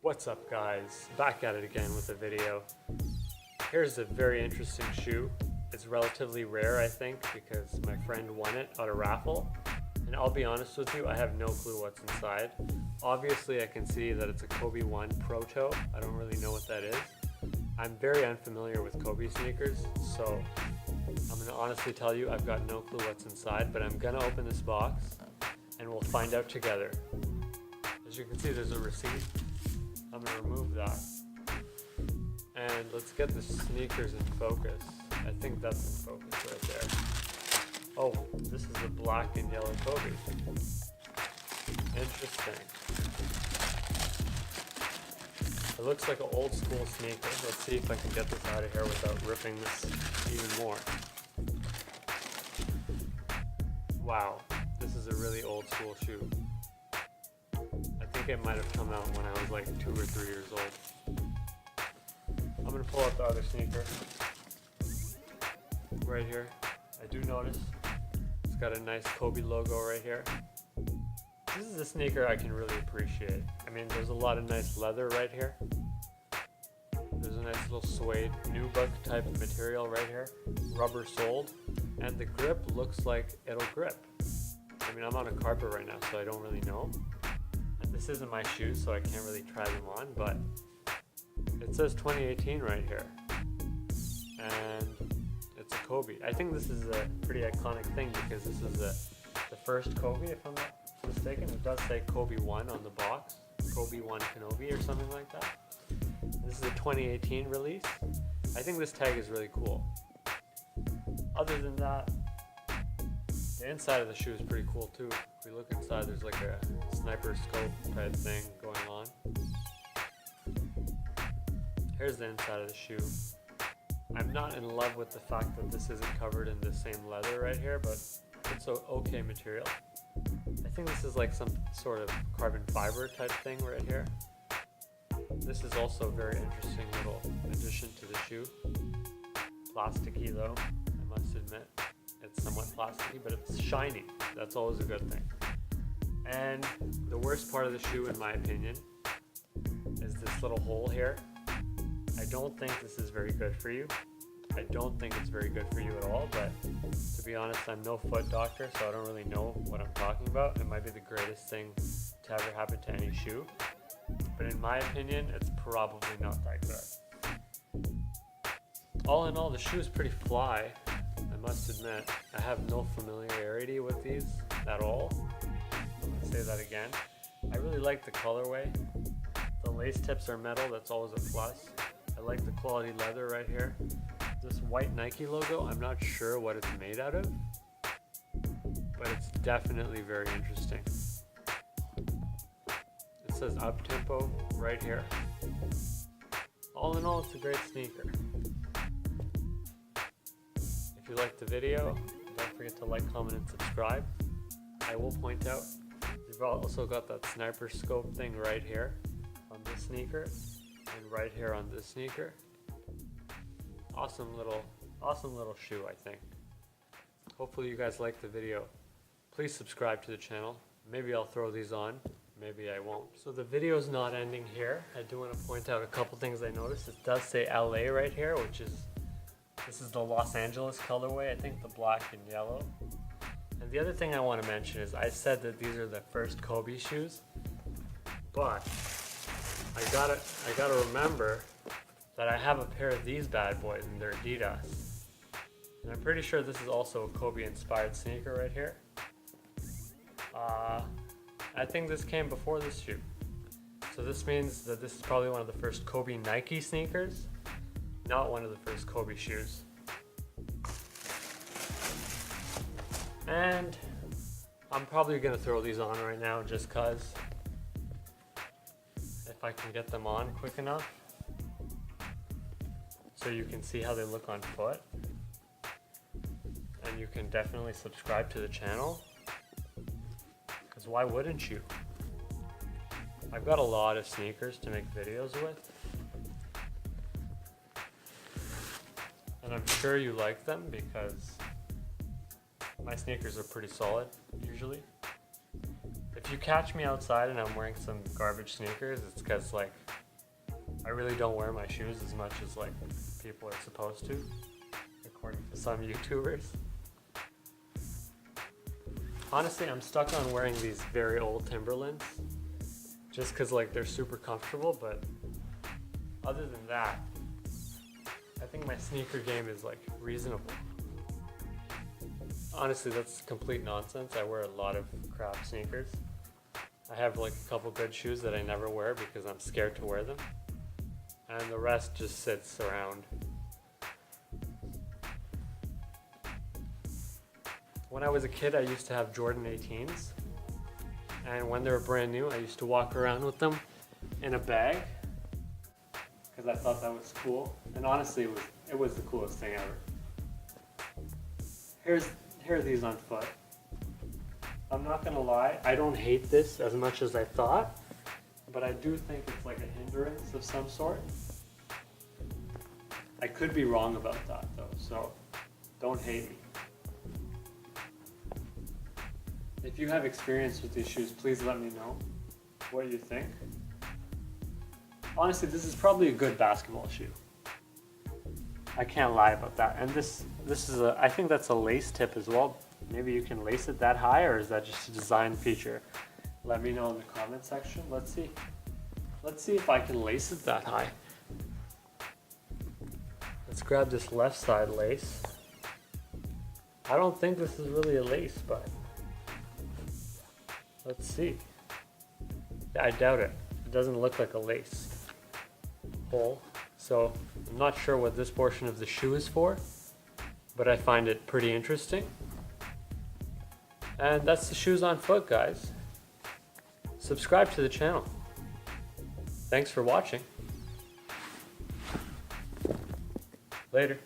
What's up guys, back at it again with a video. Here's a very interesting shoe. It's relatively rare I think because my friend won it at a raffle. And I'll be honest with you, I have no clue what's inside. Obviously I can see that it's a Kobe Proto. I don't really know what that is. I'm very unfamiliar with Kobe sneakers, so I'm gonna honestly tell you I've got no clue what's inside, but I'm gonna open this box and we'll find out together. As you can see, there's a receipt. I'm gonna remove that. And let's get the sneakers in focus. I think that's in focus right there. Oh, this is a black and yellow Kobe. Interesting. It looks like an old school sneaker. Let's see if I can get this out of here without ripping this even more. Wow, this is a really old school shoe. I think it might have come out when I was like 2 or 3 years old. I'm gonna pull out the other sneaker. Right here. I do notice it's got a nice Kobe logo right here. This is a sneaker I can really appreciate. I mean, there's a lot of nice leather right here. There's a nice little suede nubuck type of material right here. Rubber soled. And the grip looks like it'll grip. I mean, I'm on a carpet right now, so I don't really know. And this isn't my shoes, so I can't really try them on, but it says 2018 right here. And it's a Kobe. I think this is a pretty iconic thing because this is the first Kobe, if I'm not mistaken. It does say Kobe 1 on the box. Kobe 1 Kenobi or something like that. This is a 2018 release. I think this tag is really cool. Other than that, the inside of the shoe is pretty cool too. If we look inside, there's like a sniper scope type thing going on. Here's the inside of the shoe. I'm not in love with the fact that this isn't covered in the same leather right here, but it's an okay material. I think this is like some sort of carbon fiber type thing right here. This is also a very interesting little addition to the shoe. Plasticky though, I must admit. It's somewhat plasticky, but it's shiny. That's always a good thing. And the worst part of the shoe, in my opinion, is this little hole here. I don't think this is very good for you. I don't think it's very good for you at all, but to be honest, I'm no foot doctor, so I don't really know what I'm talking about. It might be the greatest thing to ever happen to any shoe, but in my opinion, it's probably not that good. All in all, the shoe is pretty fly, I must admit. I have no familiarity with these at all. I'm going to say that again. I really like the colorway. The lace tips are metal, that's always a plus. I like the quality leather right here. This white Nike logo, I'm not sure what it's made out of, but it's definitely very interesting. It says up-tempo right here. All in all, it's a great sneaker. If you liked the video, don't forget to like, comment, and subscribe. I will point out, you've also got that sniper scope thing right here on this sneaker, and right here on this sneaker. Awesome little shoe, I think. Hopefully you guys liked the video. Please subscribe to the channel. Maybe I'll throw these on, maybe I won't. So the video's not ending here. I do want to point out a couple things I noticed. It does say LA right here, this is the Los Angeles colorway, I think the black and yellow. And the other thing I want to mention is I said that these are the first Kobe shoes, but I gotta remember that I have a pair of these bad boys and they're Adidas. And I'm pretty sure this is also a Kobe inspired sneaker right here. I think this came before this shoe. So this means that this is probably one of the first Kobe Nike sneakers, not one of the first Kobe shoes. And I'm probably gonna throw these on right now just cause, if I can get them on quick enough. So you can see how they look on foot. And you can definitely subscribe to the channel. Because why wouldn't you? I've got a lot of sneakers to make videos with. And I'm sure you like them because my sneakers are pretty solid, usually. If If you catch me outside and I'm wearing some garbage sneakers, it's because like I really don't wear my shoes as much as like people are supposed to, according to some YouTubers. Honestly, I'm stuck on wearing these very old Timberlands just because like they're super comfortable, but other than that, I think my sneaker game is like reasonable. Honestly, that's complete nonsense. I wear a lot of crap sneakers. I have like a couple good shoes that I never wear because I'm scared to wear them. And the rest just sits around. When I was a kid, I used to have Jordan 18s. And when they were brand new, I used to walk around with them in a bag because I thought that was cool. And honestly, it was the coolest thing ever. Here are these on foot. I'm not gonna lie, I don't hate this as much as I thought, but I do think it's like a hindrance of some sort. I could be wrong about that though, so don't hate me. If you have experience with these shoes, please let me know what you think. Honestly, this is probably a good basketball shoe. I can't lie about that. And this is I think that's a lace tip as well. Maybe you can lace it that high, or is that just a design feature? Let me know in the comment section. Let's see. Let's see if I can lace it that high. Let's grab this left side lace. I don't think this is really a lace, but let's see. Yeah, I doubt it. It doesn't look like a lace hole. So I'm not sure what this portion of the shoe is for, but I find it pretty interesting. And that's the shoes on foot, guys. Subscribe to the channel. Thanks for watching. Later.